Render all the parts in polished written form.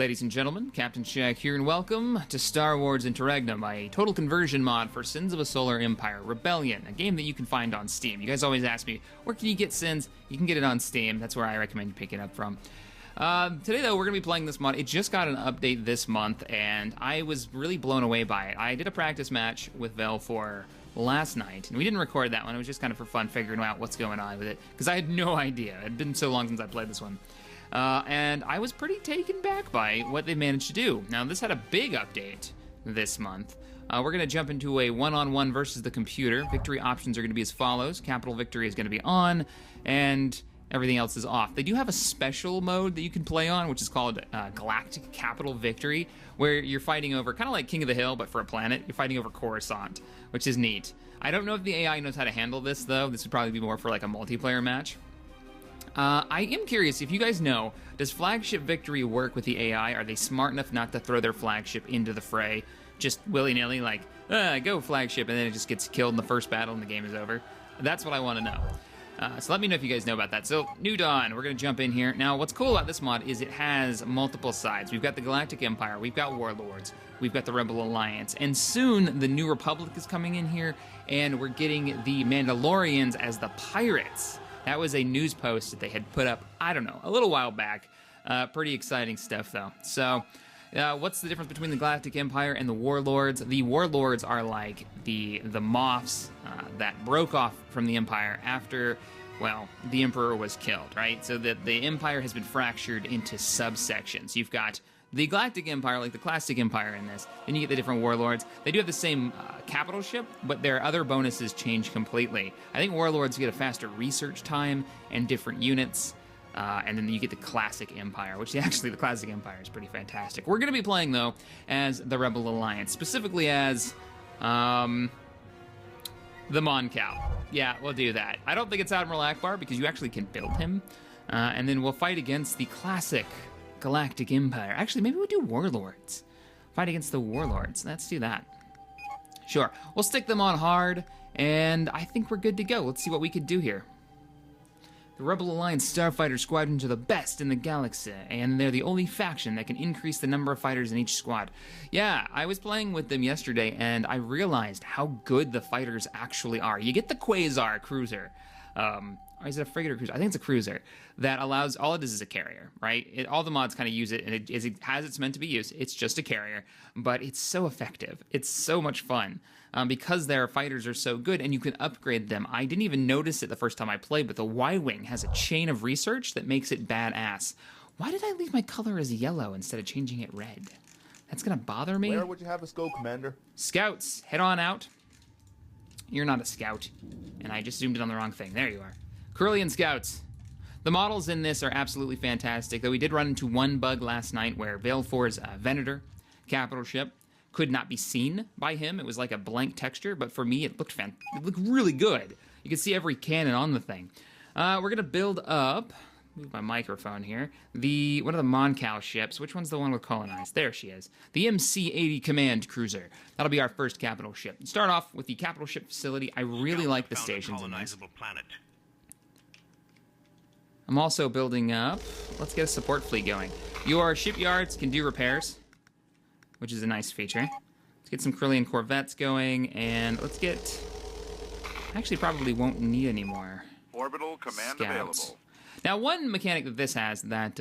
Ladies and gentlemen, CaptainShack here, and welcome to Star Wars Interregnum, a total conversion mod for Sins of a Solar Empire Rebellion, a game that you can find on Steam. You guys always ask me, where can you get Sins? You can get it on Steam. That's where I recommend you pick it up from. Today, though, we're going to be playing this mod. It just got an update this month, and I was really blown away by it. I did a practice match with Vel4 last night, and we didn't record that one. It was just kind of for fun, figuring out what's going on with it, because I had no idea. It had been so long since I played this one. And I was pretty taken back by what they managed to do. Now, this had a big update this month. We're going to jump into a one-on-one versus the computer. Victory options are going to be as follows. Capital victory is going to be on, and everything else is off. They do have a special mode that you can play on, which is called Galactic Capital Victory, where you're fighting over, kind of like King of the Hill, but for a planet, you're fighting over Coruscant, which is neat. I don't know if the AI knows how to handle this, though. This would probably be more for like a multiplayer match. I am curious, if you guys know, does flagship victory work with the AI? Are they smart enough not to throw their flagship into the fray just willy-nilly, like, go flagship, and then it just gets killed in the first battle and the game is over? That's what I want to know. So let me know if you guys know about that. So, New Dawn, we're going to jump in here. Now, what's cool about this mod is it has multiple sides. We've got the Galactic Empire, we've got Warlords, we've got the Rebel Alliance, and soon the New Republic is coming in here, and we're getting the Mandalorians as the pirates. That was a news post that they had put up, I don't know, a little while back. Pretty exciting stuff, though. So, what's the difference between the Galactic Empire and the Warlords? The Warlords are like the Moffs that broke off from the Empire after, well, the Emperor was killed, right? So the Empire has been fractured into subsections. You've got the Galactic Empire, like the classic Empire in this. Then you get the different Warlords. They do have the same capital ship, but their other bonuses change completely. I think Warlords get a faster research time and different units. And then you get the Classic Empire, which actually the Classic Empire is pretty fantastic. We're going to be playing, though, as the Rebel Alliance, specifically as the Mon Cal. Yeah, we'll do that. I don't think it's Admiral Akbar because you actually can build him. And then we'll fight against the Classic Galactic Empire. Actually, maybe we'll do Warlords. Fight against the Warlords. Let's do that. Sure. We'll stick them on hard, and I think we're good to go. Let's see what we could do here. The Rebel Alliance Starfighter Squadrons are the best in the galaxy, and they're the only faction that can increase the number of fighters in each squad. Yeah, I was playing with them yesterday, and I realized how good the fighters actually are. You get the Quasar cruiser. Or is it a frigate or cruiser? I think it's a cruiser that allows, all it is a carrier, right? All the mods kind of use it, and it has it's meant to be used. It's just a carrier, but it's so effective. It's so much fun because their fighters are so good, and you can upgrade them. I didn't even notice it the first time I played, but the Y-Wing has a chain of research that makes it badass. Why did I leave my color as yellow instead of changing it red? That's going to bother me. Where would you have us go, Commander? Scouts, head on out. You're not a scout, and I just zoomed in on the wrong thing. There you are. Karelian Scouts. The models in this are absolutely fantastic, though we did run into one bug last night where Vel4's Venator capital ship could not be seen by him. It was like a blank texture, but for me it looked really good. You could see every cannon on the thing. We're going to build up, move my microphone here, one of the Mon Cal ships. Which one's the one with colonized? There she is. The MC-80 Command Cruiser. That'll be our first capital ship. Start off with the capital ship facility. I really like the stations in this. Planet. I'm also building up, let's get a support fleet going. Your shipyards can do repairs, which is a nice feature. Let's get some Karelian corvettes going, and let's get, actually probably won't need any more Orbital command scouts. available. Now, one mechanic that this has that,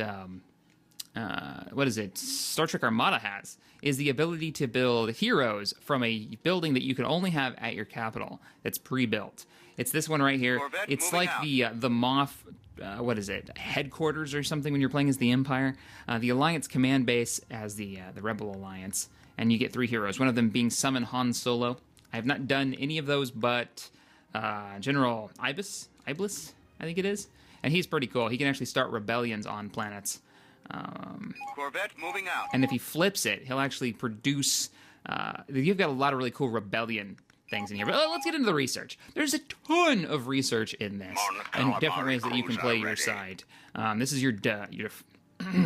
what is it, Star Trek Armada has, is the ability to build heroes from a building that you can only have at your capital that's pre-built. It's this one right here. Corvette it's moving like out. the Moff, what is it, headquarters or something when you're playing as the Empire. The Alliance command base as the Rebel Alliance, and you get 3 heroes, one of them being Summon Han Solo. I have not done any of those, but General Iblis, I think it is, and he's pretty cool. He can actually start rebellions on planets. Corvette moving out. And if he flips it, he'll actually produce, you've got a lot of really cool rebellion things in here. But let's get into the research. There's a ton of research in this, and different ways that you can play your side. This is your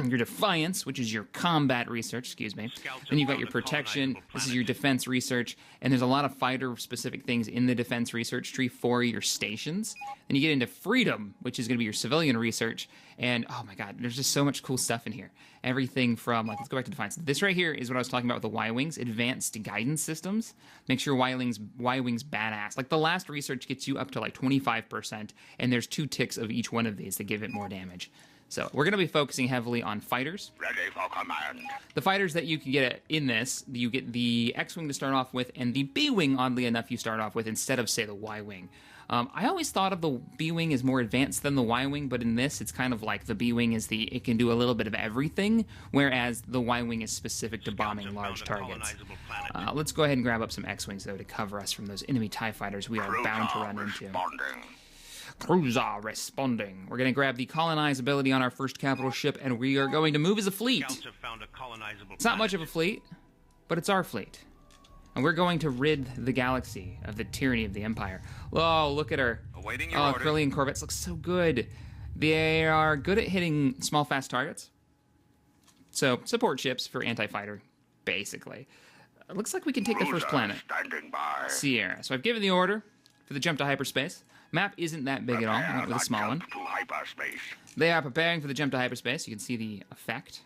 your defiance, which is your combat research, excuse me. Then you've got your protection. This is your defense research. And there's a lot of fighter-specific things in the defense research tree for your stations. Then you get into freedom, which is going to be your civilian research. And, oh my god, there's just so much cool stuff in here. Everything from, like, let's go back to defiance. This right here is what I was talking about with the Y-Wings, advanced guidance systems. Make sure Y-Wings badass. Like, the last research gets you up to, like, 25%, and there's 2 ticks of each one of these that give it more damage. So we're going to be focusing heavily on fighters. Ready for command. The fighters that you can get in this, you get the X-Wing to start off with, and the B-Wing, oddly enough, you start off with instead of, say, the Y-Wing. I always thought of the B-Wing as more advanced than the Y-Wing, but in this, it's kind of like the B-Wing is it can do a little bit of everything, whereas the Y-Wing is specific to bombing large targets. Let's go ahead and grab up some X-Wings, though, to cover us from those enemy TIE fighters we are bound to run into. Cruiser responding. We're going to grab the colonize ability on our first capital ship, and we are going to move as a fleet. It's not much of a fleet, but it's our fleet. And we're going to rid the galaxy of the tyranny of the Empire. Oh, look at her. Awaiting your Oh, orders. Karelian corvettes look so good. They are good at hitting small, fast targets. So, support ships for anti-fighter, basically. It looks like we can take the first planet. Standing by. Sierra. So I've given the order for the jump to hyperspace. Map isn't that big at all. I went with a small one. To hyperspace. They are preparing for the jump to hyperspace. You can see the effect.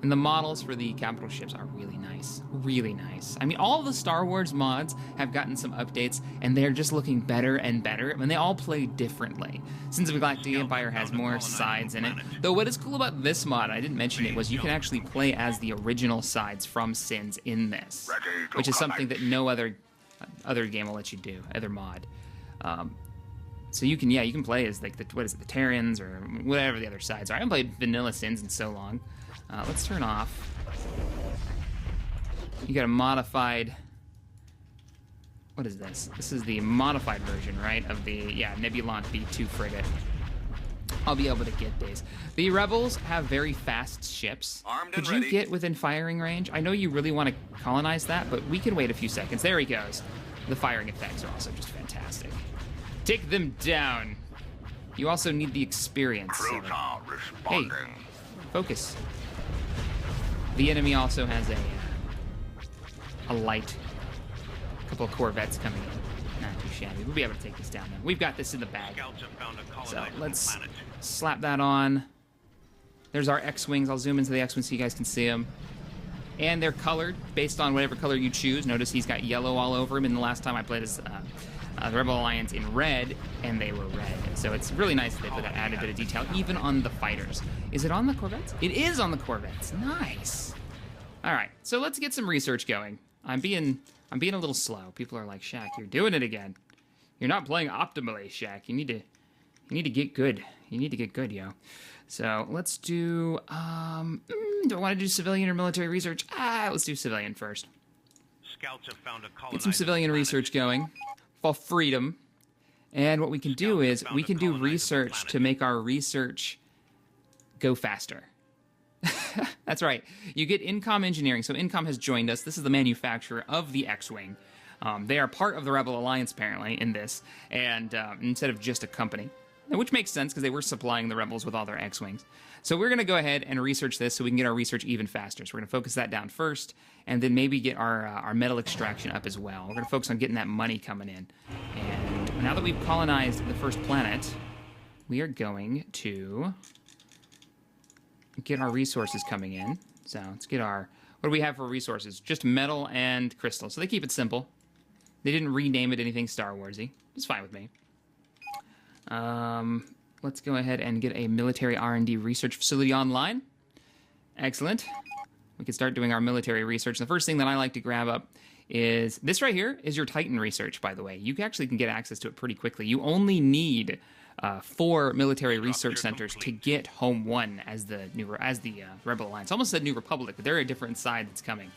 And the models for the capital ships are really nice. Really nice. I mean, all the Star Wars mods have gotten some updates, and they're just looking better and better. I mean, they all play differently. Since the Galactic Empire has more sides in it. Though what is cool about this mod, I didn't mention it, was you can actually play as the original sides from Sins in this. Which is something that no other game will let you do, other mod. So you can play as, like, the Terrans or whatever the other sides are. I haven't played vanilla Sins in so long. Let's turn off. You got a modified... What is this? This is the modified version, right? Of the, Nebulon B2 frigate. I'll be able to get these. The Rebels have very fast ships. Armed Could and you ready. get within firing range? I know you really want to colonize that, but we can wait a few seconds. There he goes. The firing effects are also just fantastic. Take them down. You also need the experience. So. Cruiser Hey, responding. focus. The enemy also has a light. A couple of corvettes coming in. Not too shabby. We'll be able to take this down now. We've got this in the bag. So let's slap that on. There's our X-Wings. I'll zoom into the X-Wings so you guys can see them. And they're colored based on whatever color you choose. Notice he's got yellow all over him. And the last time I played as the Rebel Alliance in red, and they were red. So it's really nice that they put that added bit of detail, even on the fighters. Is it on the Corvettes? It is on the Corvettes. Nice. All right, so let's get some research going. I'm being a little slow. People are like, Shack, you're doing it again. You're not playing optimally, Shack. You need to get good. You need to get good, yo. So let's do. Do I want to do civilian or military research? Let's do civilian first. Scouts have found a Get some civilian research going for freedom. And what we can do is we can do research to make our research go faster. That's right. You get Incom Engineering. So Incom has joined us. This is the manufacturer of the X-Wing. They are part of the Rebel Alliance, apparently, in this, and instead of just a company. Which makes sense, because they were supplying the Rebels with all their X-Wings. So we're going to go ahead and research this so we can get our research even faster. So we're going to focus that down first, and then maybe get our metal extraction up as well. We're going to focus on getting that money coming in. And now that we've colonized the first planet, we are going to get our resources coming in. So let's get our... What do we have for resources? Just metal and crystal. So they keep it simple. They didn't rename it anything Star Warsy. It's fine with me. Let's go ahead and get a military R&D research facility online. Excellent. We can start doing our military research. The first thing that I like to grab up is this right here is your Titan research, by the way. You actually can get access to it pretty quickly. You only need 4 military research centers to get Home 1 as the Rebel Alliance. Almost said New Republic, but they're a different side that's coming.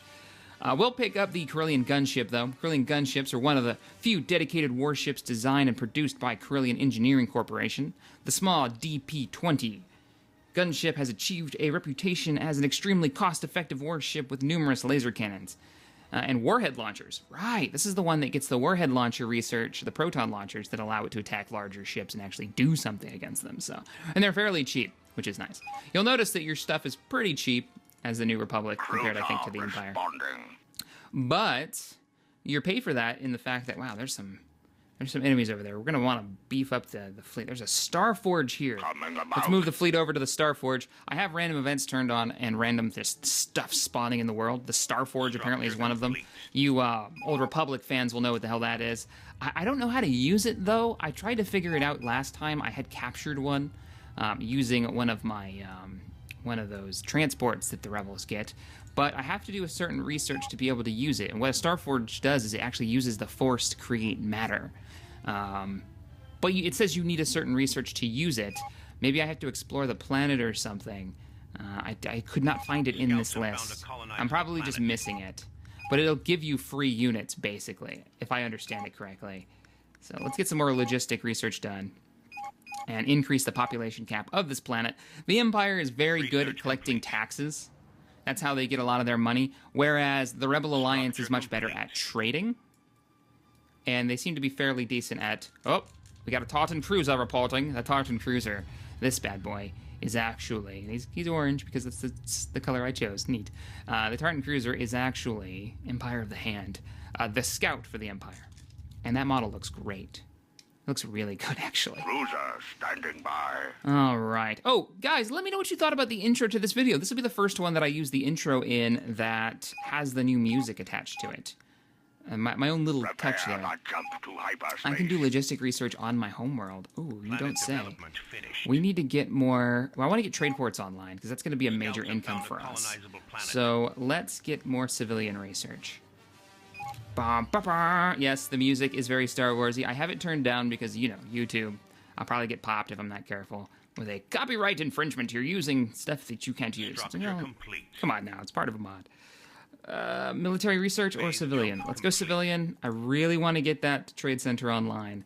We'll pick up the Karelian Gunship, though. Karelian Gunships are one of the few dedicated warships designed and produced by Karelian Engineering Corporation. The small DP-20 gunship has achieved a reputation as an extremely cost-effective warship with numerous laser cannons and warhead launchers. Right, this is the one that gets the warhead launcher research, the proton launchers that allow it to attack larger ships and actually do something against them. So, and they're fairly cheap. which is nice. You'll notice that your stuff is pretty cheap as the New Republic compared, I think, to the Empire. But you're paid for that in the fact that, wow, there's some enemies over there. We're going to want to beef up the fleet. There's a Star Forge here. Let's move the fleet over to the Star Forge. I have random events turned on and random just stuff spawning in the world. The Star Forge apparently is one of them. You Old Republic fans will know what the hell that is. I don't know how to use it, though. I tried to figure it out last time. I had captured one using one of my one of those transports that the rebels get. But I have to do a certain research to be able to use it. And what a Star Forge does is it actually uses the Force to create matter. But it says you need a certain research to use it. Maybe I have to explore the planet or something. I could not find it in this list. I'm probably just missing it. But it'll give you free units, basically, if I understand it correctly. So let's get some more logistic research done and increase the population cap of this planet. The Empire is very good at collecting taxes. That's how they get a lot of their money, whereas the Rebel Alliance is much better at trading. And they seem to be fairly decent at... Oh, we got a Tartan Cruiser reporting. The Tartan Cruiser, this bad boy, is actually... He's orange because it's the color I chose. Neat. The Tartan Cruiser is actually Empire of the Hand. The Scout for the Empire. And that model looks great. Looks really good, actually. Cruiser standing by. All right. Oh, guys, let me know what you thought about the intro to this video. This will be the first one that I use the intro in that has the new music attached to it. My own little touch there. I can do logistic research on my homeworld. Ooh, you don't say. We need to get more... Well, I want to get trade ports online, because that's going to be a major income for us. So let's get more civilian research. Yes, the music is very Star Warsy. I have it turned down because, you know, YouTube. I'll probably get popped if I'm not careful. With a copyright infringement, you're using stuff that you can't use. Come on now, it's part of a mod. Military research or civilian? Let's go civilian. I really want to get that Trade Center online.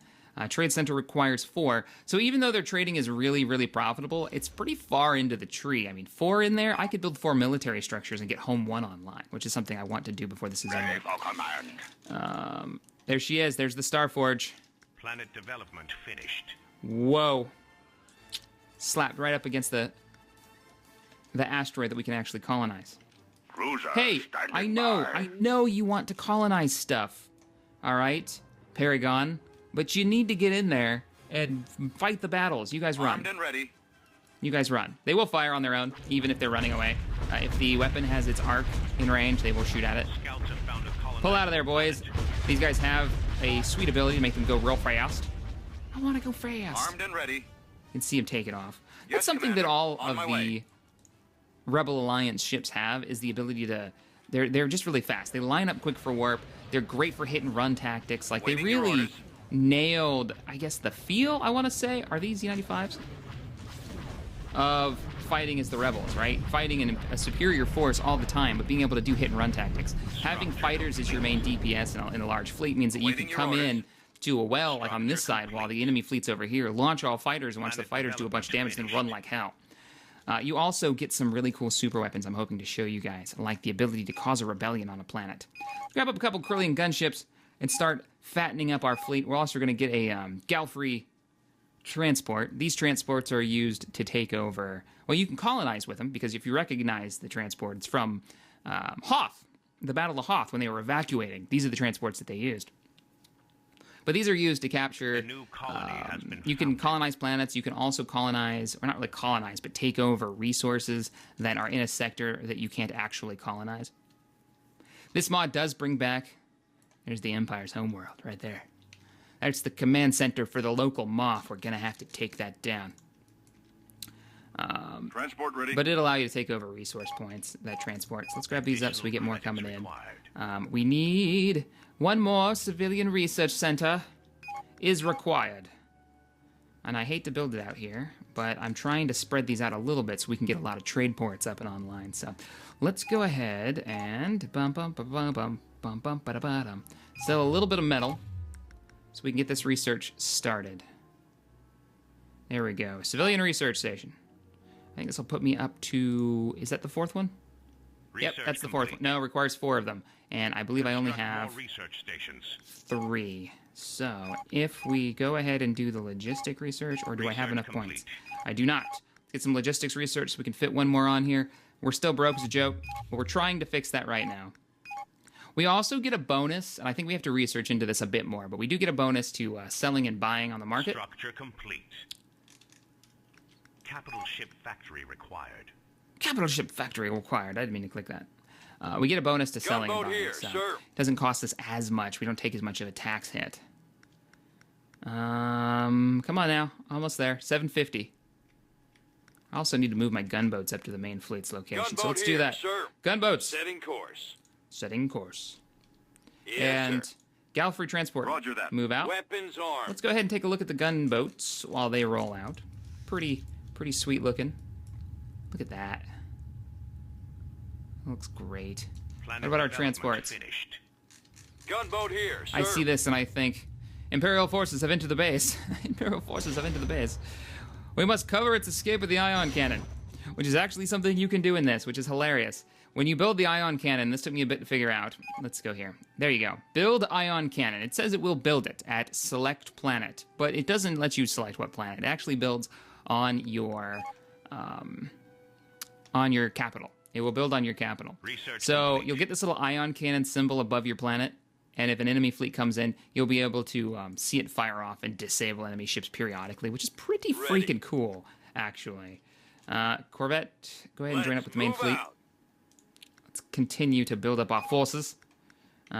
Trade Center requires 4. So even though their trading is really, really profitable, it's pretty far into the tree. I mean, 4 in there, I could build 4 military structures and get Home 1 online, which is something I want to do before this is over. There she is. There's the Star Forge. Planet development finished. Whoa. Slapped right up against the asteroid that we can actually colonize. Cruiser Hey, I know you want to colonize stuff. All right, Paragon. But you need to get in there and fight the battles. You guys run. Armed and ready. You guys run. They will fire on their own, even if they're running away. If the weapon has its arc in range, they will shoot at it. Pull out of there, boys. These guys have a sweet ability to make them go real fast. I want to go fast. Armed and ready. You can see them take it off. Yes, That's something Commander. that all On of my the way. Rebel Alliance ships have, is the ability to... They're just really fast. They line up quick for warp. They're great for hit and run tactics. Like, they Waiting your really... orders. nailed, I guess, the feel, I want to say. Are these Z95s? Of fighting as the rebels, right? Fighting in a superior force all the time, but being able to do hit and run tactics. Having fighters as your main DPS in a large fleet means that you can come in to a well, like on this side, while the enemy fleet's over here, launch all fighters and watch the fighters do a bunch of damage, then run like hell. You also get some really cool super weapons I'm hoping to show you guys, like the ability to cause a rebellion on a planet. Grab up a couple Karelian gunships and start fattening up our fleet. We're also going to get a Galfrey transport. These transports are used to take over... Well, you can colonize with them, because if you recognize the transport, it's from Hoth, the Battle of Hoth, when they were evacuating. These are the transports that they used. But these are used to capture... you can colonize planets. You can also colonize, or not really colonize, but take over resources that are in a sector that you can't actually colonize. This mod does bring back... There's the Empire's homeworld right there. That's the command center for the local Moth. We're going to have to take that down. Transport ready. But it'll allow you to take over resource points, that transport. So let's grab these up so we get more coming in. We need one more civilian research center is required. And I hate to build it out here, but I'm trying to spread these out a little bit so we can get a lot of trade ports up and online. So let's go ahead and sell a little bit of metal so we can get this research started. There we go. Civilian research station. I think this will put me up to... Is that the 4th one? Yep, that's the 4th one. No, it requires 4 of them. And I believe I only have 3. So if we go ahead and do the logistic research, or do I have enough points? I do not. Get some logistics research so we can fit one more on here. We're still broke as a joke, but we're trying to fix that right now. We also get a bonus, and I think we have to research into this a bit more, but we do get a bonus to selling and buying on the market. Structure complete. Capital ship factory required. Capital ship factory required. I didn't mean to click that. We get a bonus to selling and buying, here, so sir. it doesn't cost us as much. We don't take as much of a tax hit. Come on now. Almost there. 750. I also need to move my gunboats up to the main fleet's location, Gunboat so let's here, do that. sir. Gunboats. Setting course. Setting course. Yes, And sir. Gallifrey transport. Roger that. Move out. Weapons armed. Let's go ahead and take a look at the gunboats while they roll out. Pretty sweet looking. Look at that. Looks great. Planet What about our development transports? Finished. Gunboat here, sir. I see this and I think, Imperial forces have entered the base. Imperial forces have entered the base. We must cover its escape with the ion cannon, which is actually something you can do in this, which is hilarious. When you build the ion cannon, this took me a bit to figure out. Let's go here. There you go. Build ion cannon. It says it will build it at select planet, but it doesn't let you select what planet. It actually builds on your capital. It will build on your capital. Research So complete. you'll get this little ion cannon symbol above your planet, and if an enemy fleet comes in, you'll be able to see it fire off and disable enemy ships periodically, which is pretty freaking cool, actually. Corvette, go ahead and join up with the main Move fleet. out. Let's continue to build up our forces.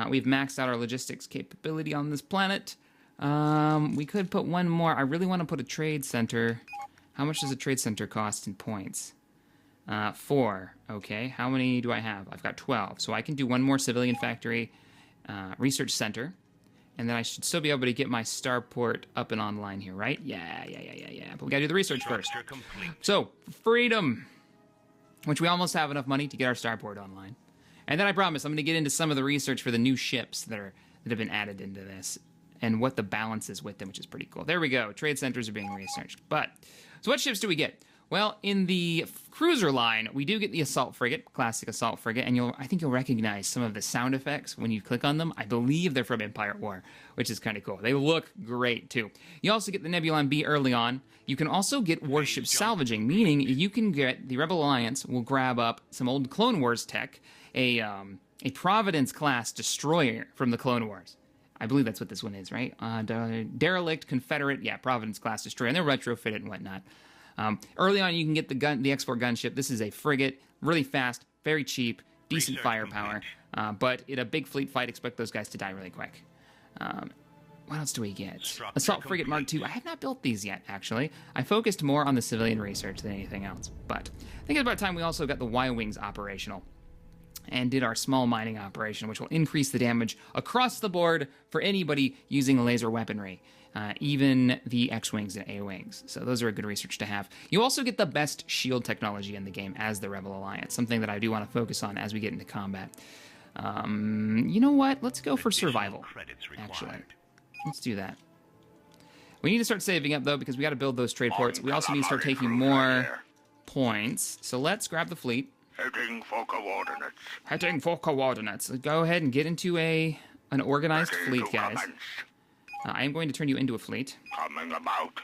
We've maxed out our logistics capability on this planet. We could put one more. I really want to put a trade center. How much does a trade center cost in points? 4. Okay, how many do I have? I've got 12. So I can do one more civilian factory research center. And then I should still be able to get my starport up and online here, right? Yeah. But we gotta do the research first. Structure complete. So, freedom, which we almost have enough money to get our starport online. And then I promise I'm going to get into some of the research for the new ships that have been added into this and what the balance is with them, which is pretty cool. There we go. Trade centers are being researched. So what ships do we get? Well, in the cruiser line, we do get the assault frigate, classic assault frigate, and I think you'll recognize some of the sound effects when you click on them. I believe they're from Empire at War, which is kind of cool. They look great, too. You also get the Nebulon B early on. You can also get warship salvaging, meaning you can get, the Rebel Alliance will grab up some old Clone Wars tech, a Providence-class destroyer from the Clone Wars. I believe that's what this one is, right? Derelict, Confederate, Providence-class destroyer, and they're retrofitted and whatnot. Early on, you can get the export gunship. This is a frigate, really fast, very cheap, decent Research firepower. But in a big fleet fight, expect those guys to die really quick. What else do we get? Structure Assault frigate Mark complete. II. I have not built these yet, actually. I focused more on the civilian research than anything else. But I think it's about time we also got the Y-Wings operational and did our small mining operation, which will increase the damage across the board for anybody using laser weaponry. Even the X-Wings and A-Wings. So those are a good research to have. You also get the best shield technology in the game as the Rebel Alliance, something that I do want to focus on as we get into combat. You know what? Let's go for survival, Credits required. actually. Let's do that. We need to start saving up, though, because we got to build those trade ports. We also need to start taking more points. So let's grab the fleet. Heading for coordinates. Heading for coordinates. Let's go ahead and get into an organized Ready fleet, to guys. commence. I am going to turn you into a fleet. Coming about.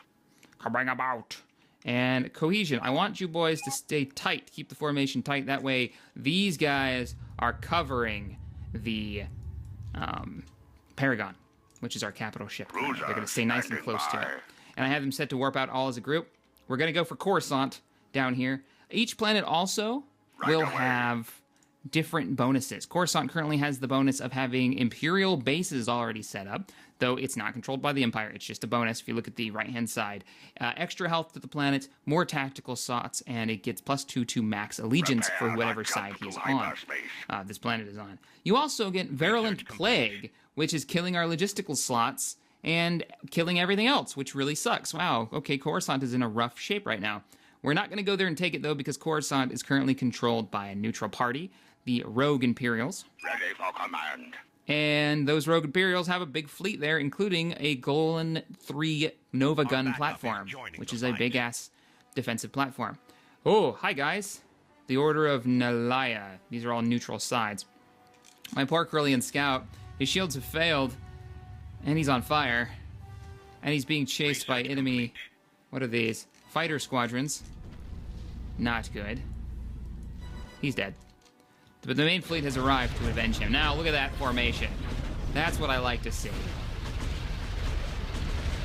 Coming about. And cohesion. I want you boys to stay tight. Keep the formation tight. That way, these guys are covering the Paragon, which is our capital ship. Cruiser They're going to stay nice and standing close to it. by. And I have them set to warp out all as a group. We're going to go for Coruscant down here. Each planet also will away. have different bonuses. Coruscant currently has the bonus of having Imperial bases already set up, though it's not controlled by the Empire. It's just a bonus if you look at the right-hand side. Extra health to the planet, more tactical slots, and it gets +2 to max allegiance for Prepare whatever for side he is tactical on. hyperspace. This planet is on. You also get Virulent Plague, which is killing our logistical slots and killing everything else, which really sucks. Wow, okay, Coruscant is in a rough shape right now. We're not going to go there and take it, though, because Coruscant is currently controlled by a neutral party, the Rogue Imperials. Ready for command. And those Rogue Imperials have a big fleet there, including a Golan 3 Nova gun backup is platform, joining which the is a fight. big-ass defensive platform. Oh, hi, guys. The Order of Nalaya. These are all neutral sides. My poor Karelian scout, his shields have failed, and he's on fire. And he's being chased by Research enemy... complete. What are these? Fighter squadrons. Not good. He's dead. But the main fleet has arrived to avenge him. Now, look at that formation. That's what I like to see.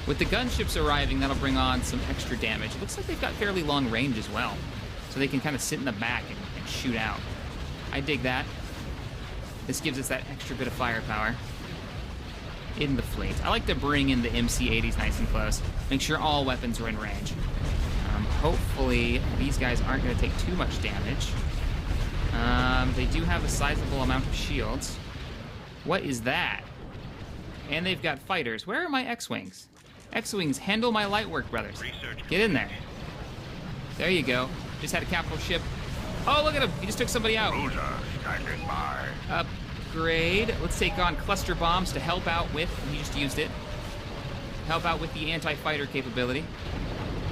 With the gunships arriving, that'll bring on some extra damage. It looks like they've got fairly long range as well. So they can kind of sit in the back and shoot out. I dig that. This gives us that extra bit of firepower in the fleet. I like to bring in the MC-80s nice and close. Make sure all weapons are in range. Hopefully, these guys aren't going to take too much damage. They do have a sizable amount of shields. What is that? And they've got fighters. Where are my X-Wings? X-Wings, handle my light work, brothers. Get in there. There you go. Just had a capital ship. Oh, look at him. He just took somebody out. Cruiser standing by. Upgrade. Let's take on cluster bombs to help out with, he just used it, help out with the anti-fighter capability.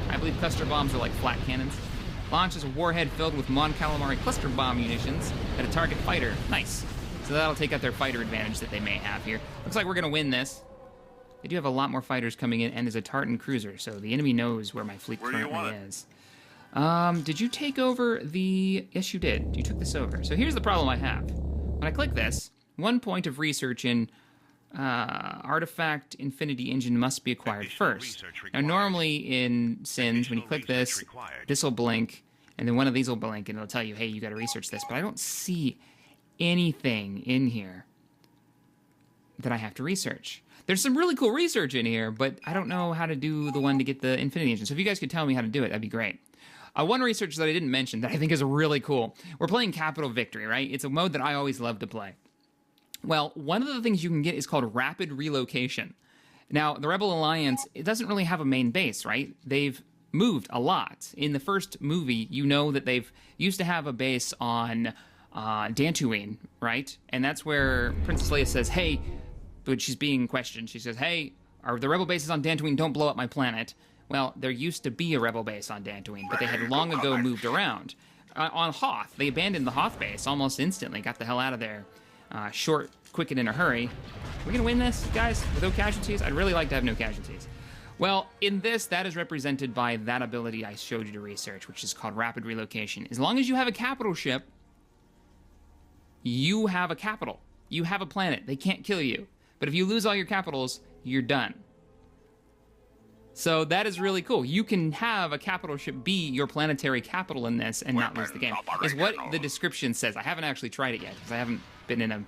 I believe cluster bombs are like flat cannons. Launches a warhead filled with Mon Calamari cluster bomb munitions at a target fighter. Nice. So that'll take out their fighter advantage that they may have here. Looks like we're going to win this. They do have a lot more fighters coming in, and there's a Tartan cruiser, so the enemy knows where my fleet currently is. Did you take over the... Yes, you did. You took this over. So here's the problem I have. When I click this, 1 point of research in Artifact Infinity Engine must be acquired first. Now, normally in Sins, when you click this, this will blink, and then one of these will blink, and it'll tell you, hey, you got to research this. But I don't see anything in here that I have to research. There's some really cool research in here, but I don't know how to do the one to get the Infinity Engine. So if you guys could tell me how to do it, that'd be great. One research that I didn't mention that I think is really cool. We're playing Capital Victory, right? It's a mode that I always love to play. Well, one of the things you can get is called Rapid Relocation. Now, the Rebel Alliance, it doesn't really have a main base, right? They've moved a lot. In the first movie, you know that they've used to have a base on Dantooine, right? And that's where Princess Leia says, hey, but she's being questioned. She says, hey, are the Rebel bases on Dantooine? Don't blow up my planet. Well, there used to be a Rebel base on Dantooine, but they had long ago moved around. On Hoth, they abandoned the Hoth base almost instantly, got the hell out of there. Short, quick, and in a hurry. We're going to win this, guys, with no casualties? I'd really like to have no casualties. Well, in this, that is represented by that ability I showed you to research, which is called Rapid Relocation. As long as you have a capital ship, you have a capital. You have a planet. They can't kill you. But if you lose all your capitals, you're done. So that is really cool. You can have a capital ship be your planetary capital in this and not lose the game. Is what the description says. I haven't actually tried it yet because I haven't been in a...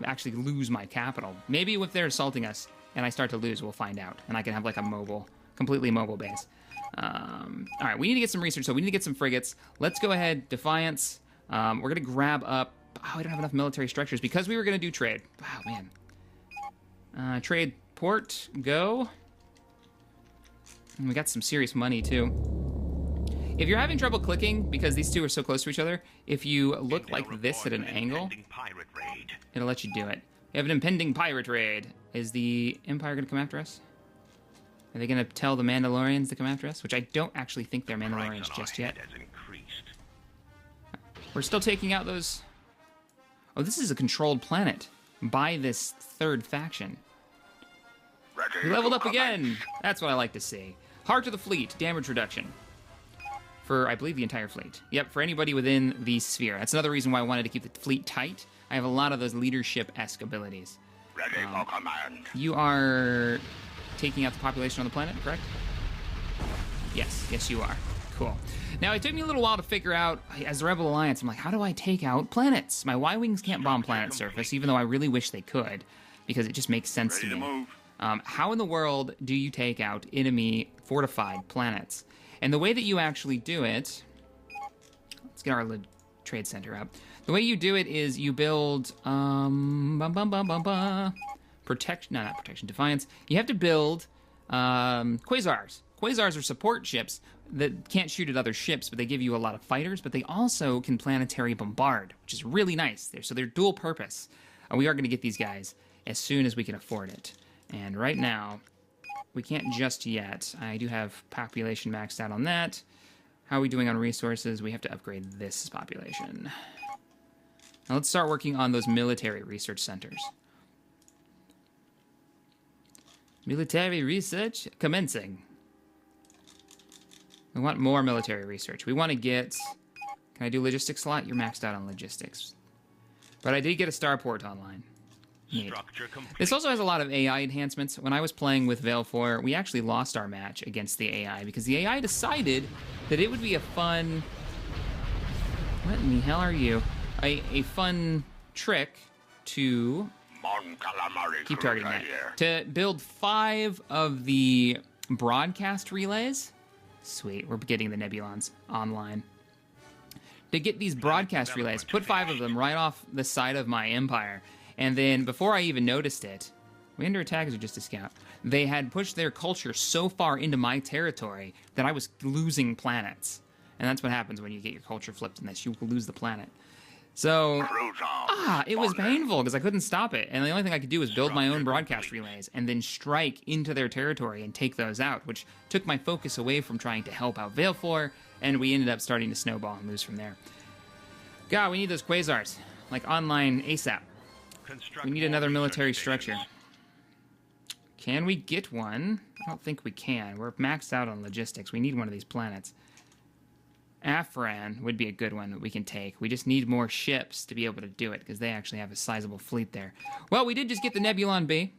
actually lose my capital. Maybe if they're assaulting us and I start to lose, we'll find out. And I can have like a mobile, completely mobile base. All right, we need to get some research, so we need to get some frigates. Let's go ahead, Defiance. We're going to grab up... Oh, I don't have enough military structures because we were going to do trade. Wow, man. Trade port, go. And we got some serious money, too. If you're having trouble clicking, because these two are so close to each other, if you look like this at an angle, it'll let you do it. We have an impending pirate raid. Is the Empire going to come after us? Are they going to tell the Mandalorians to come after us? Which I don't actually think they're Mandalorians just yet. We're still taking out those... Oh, this is a controlled planet by this third faction. We leveled up again! That's what I like to see. Heart of the Fleet, damage reduction. For, I believe, the entire fleet. Yep, for anybody within the sphere. That's another reason why I wanted to keep the fleet tight. I have a lot of those leadership-esque abilities. Ready for command. You are taking out the population on the planet, correct? Yes, yes you are. Cool. Now, it took me a little while to figure out, as the Rebel Alliance, I'm like, how do I take out planets? My Y-Wings can't bomb planet surface, even though I really wish they could, because it just makes sense to me. How in the world do you take out enemy fortified planets? And the way that you actually do it... Let's get our trade center up. The way you do it is you build... Protection... No, not protection. Defiance. You have to build quasars. Quasars are support ships that can't shoot at other ships, but they give you a lot of fighters, but they also can planetary bombard, which is really nice. So they're dual purpose. We are going to get these guys as soon as we can afford it. And right now, we can't just yet. I do have population maxed out on that. How are we doing on resources? We have to upgrade this population. Now let's start working on those military research centers. Military research commencing. We want more military research. We want to get... Can I do logistics slot? You're maxed out on logistics. But I did get a starport online. Neat. Structure complete. This also has a lot of AI enhancements. When I was playing with Veil 4, we actually lost our match against the AI because the AI decided that it would be a fun... What in the hell are you? A fun trick to... Mon calamari Keep targeting that. here. To build 5 of the broadcast relays. Sweet, we're getting the Nebulons online. To get these broadcast relays, put 5 of them right off the side of my empire. And then, before I even noticed it, we under attack or just a scout? They had pushed their culture so far into my territory that I was losing planets. And that's what happens when you get your culture flipped in this. You will lose the planet. So, it was painful because I couldn't stop it. And the only thing I could do was build my own broadcast relays and then strike into their territory and take those out, which took my focus away from trying to help out Veil 4, and we ended up starting to snowball and lose from there. God, we need those quasars. Like, online ASAP. Construct We need more another research military stations. structure. Can we get one? I don't think we can. We're maxed out on logistics. We need one of these planets. Afran would be a good one that we can take. We just need more ships to be able to do it, because they actually have a sizable fleet there. Well, we did just get the Nebulon B.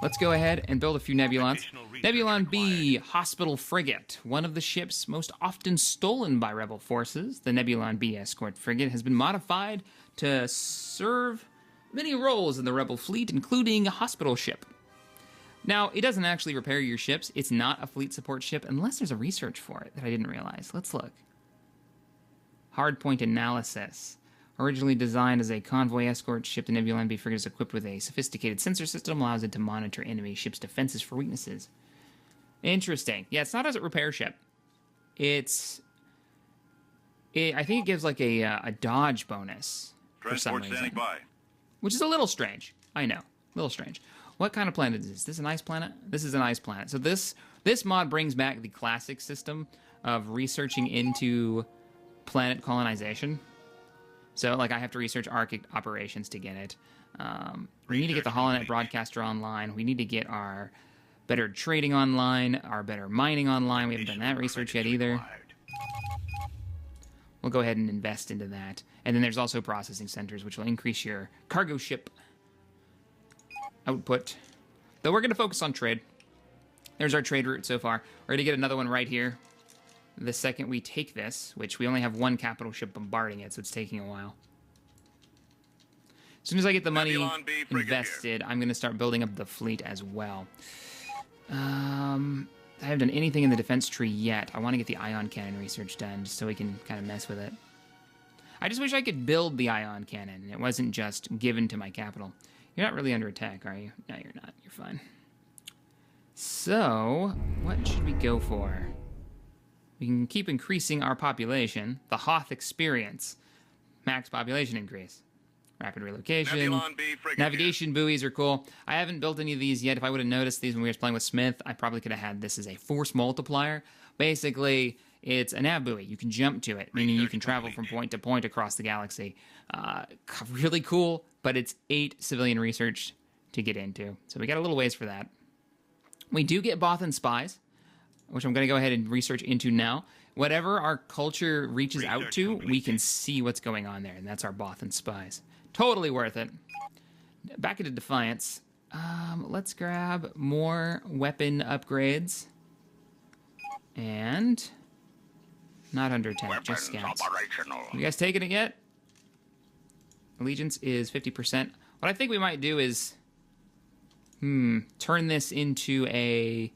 Let's go ahead and build a few Nebulons. Additional research Nebulon B, Hospital Frigate. One of the ships most often stolen by rebel forces, the Nebulon B escort frigate, has been modified to serve many roles in the rebel fleet, including a hospital ship. Now, it doesn't actually repair your ships. It's not a fleet support ship unless there's a research for it that I didn't realize. Let's look. Hardpoint analysis. Originally designed as a convoy escort ship, the Nebulon B frigate is equipped with a sophisticated sensor system, allows it to monitor enemy ships' defenses for weaknesses. Interesting. Yeah, it's not as a repair ship. I think it gives like a dodge bonus for some Transport standing reason, by. which is a little strange. I know, a little strange. What kind of planet is this? Is this an ice planet? This is an ice planet. So this mod brings back the classic system of researching into planet colonization. So, like, I have to research Arctic operations to get it. We need to get the Holonet broadcaster online. We need to get our better trading online, our better mining online. We haven't done that research yet either. We'll go ahead and invest into that. And then there's also processing centers, which will increase your cargo ship output. Though we're going to focus on trade. There's our trade route so far. We're going to get another one right here. The second we take this, which we only have one capital ship bombarding it, so it's taking a while. As soon as I get the money Nebulon B frigate invested, I'm going to start building up the fleet as well. I haven't done anything in the defense tree yet. I want to get the ion cannon research done, just so we can kind of mess with it. I just wish I could build the ion cannon, and it wasn't just given to my capital. You're not really under attack, are you? No, you're not. You're fine. So, what should we go for? We can keep increasing our population. The Hoth experience. Max population increase. Rapid relocation. Nebulon B frigate Navigation buoys are cool. I haven't built any of these yet. If I would have noticed these when we were playing with Smith, I probably could have had this as a force multiplier. Basically, it's a nav buoy. You can jump to it, meaning you can travel from point to point across the galaxy. Really cool, but it's 8 civilian research to get into. So we got a little ways for that. We do get Bothan spies, which I'm going to go ahead and research into now. Whatever our culture reaches out to, we can see what's going on there, and that's our Bothan spies. Totally worth it. Back into Defiance. Let's grab more weapon upgrades. And not under attack, just scouts. Operational. You guys taking it yet? Allegiance is 50%. What I think we might do is turn this into a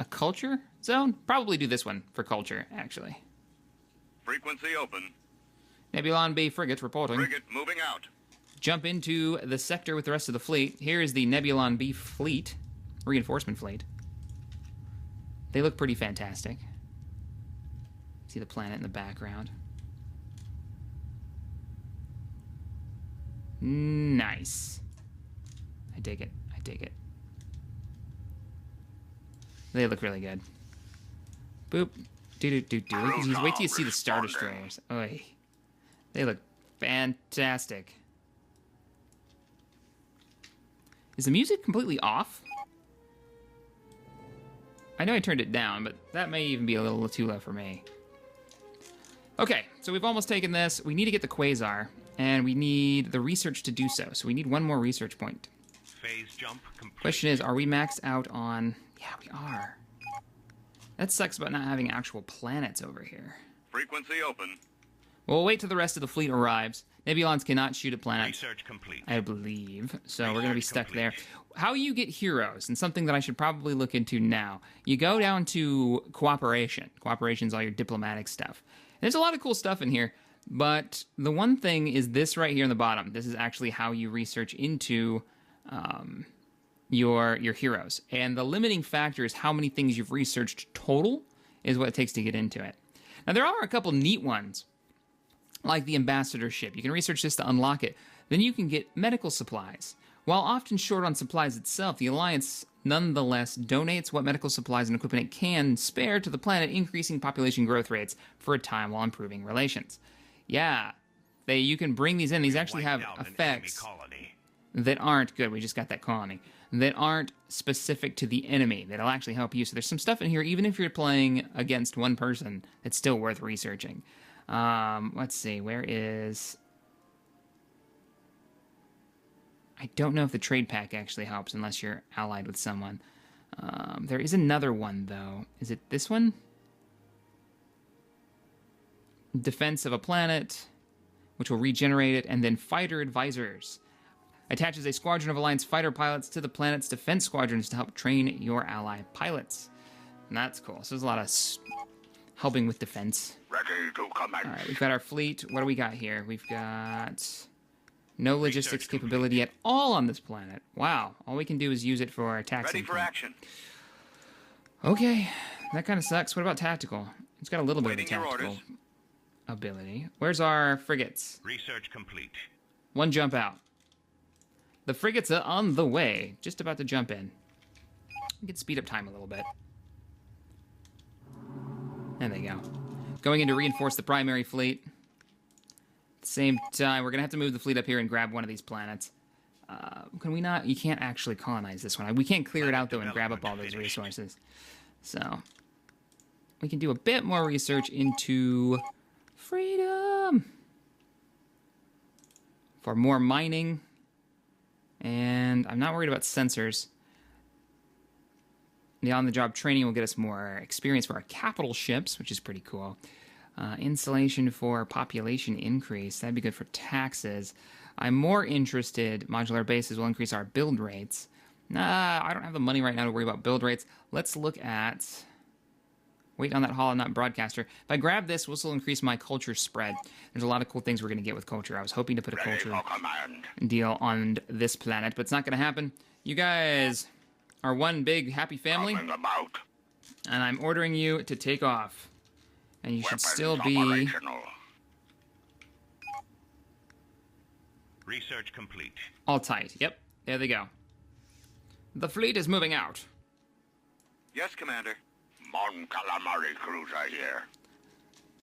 culture zone? Probably do this one for culture, actually. Frequency open. Nebulon B frigates reporting. Frigate moving out. Jump into the sector with the rest of the fleet. Here is the Nebulon B fleet, reinforcement fleet. They look pretty fantastic. See the planet in the background. Nice. I dig it. I dig it. They look really good. Boop. Do-do-do-do. Wait till you see the Star Destroyers. Oy. They look fantastic. Is the music completely off? I know I turned it down, but that may even be a little too low for me. Okay, so we've almost taken this. We need to get the Quasar, and we need the research to do so. So we need one more research point. Phase jump complete. Question is, are we maxed out on... Yeah, we are. That sucks about not having actual planets over here. Frequency open. We'll wait till the rest of the fleet arrives. Nebulons cannot shoot at planets, Research complete. I believe. So we're going to be Research stuck complete. there. How you get heroes, and something that I should probably look into now. You go down to cooperation. Cooperation's all your diplomatic stuff. There's a lot of cool stuff in here, but the one thing is this right here in the bottom. This is actually how you research into your heroes. And the limiting factor is how many things you've researched total is what it takes to get into it. Now, there are a couple neat ones, like the ambassadorship. You can research this to unlock it. Then you can get medical supplies. While often short on supplies itself, the Alliance nonetheless donates what medical supplies and equipment it can spare to the planet, increasing population growth rates for a time while improving relations. Yeah, you can bring these in. These actually have Wiped out an effects enemy colony. that aren't good. We just got that colony. That aren't specific to the enemy. That'll actually help you. So there's some stuff in here, even if you're playing against one person, it's still worth researching. Let's see. Where is... I don't know if the trade pack actually helps unless you're allied with someone. There is another one, though. Is it this one? Defense of a planet, which will regenerate it, and then fighter advisors. Attaches a squadron of Alliance fighter pilots to the planet's defense squadrons to help train your ally pilots. And that's cool. So there's a lot of helping with defense. Ready to commence. All right, we've got our fleet. What do we got here? We've got no logistics capability at all on this planet. Wow. All we can do is use it for attacks. Ready for action. Okay, that kind of sucks. What about tactical? It's got a little bit of a Waiting your tactical orders. ability. Where's our frigates? Research complete. One jump out. The frigates are on the way. Just about to jump in. We can speed up time a little bit. There they go. Going in to reinforce the primary fleet. At the same time, we're going to have to move the fleet up here and grab one of these planets. Can we not? You can't actually colonize this one. We can't clear it out, though, and grab up all those resources. So, we can do a bit more research into freedom. For more mining. And I'm not worried about sensors. The on-the-job training will get us more experience for our capital ships, which is pretty cool. Insulation for population increase. That'd be good for taxes. I'm more interested, modular bases will increase our build rates. Nah, I don't have the money right now to worry about build rates. Let's look at... Wait on that holo, not broadcaster. If I grab this, this will increase my culture spread. There's a lot of cool things we're going to get with culture. I was hoping to put a Ready culture for command. deal on this planet, but it's not going to happen. You guys are one big happy family, Coming about. and I'm ordering you to take off. And you should Weapons still be operational. Research complete. all tight. Yep, there they go. The fleet is moving out. Yes, Commander. Mon Calamari cruiser here.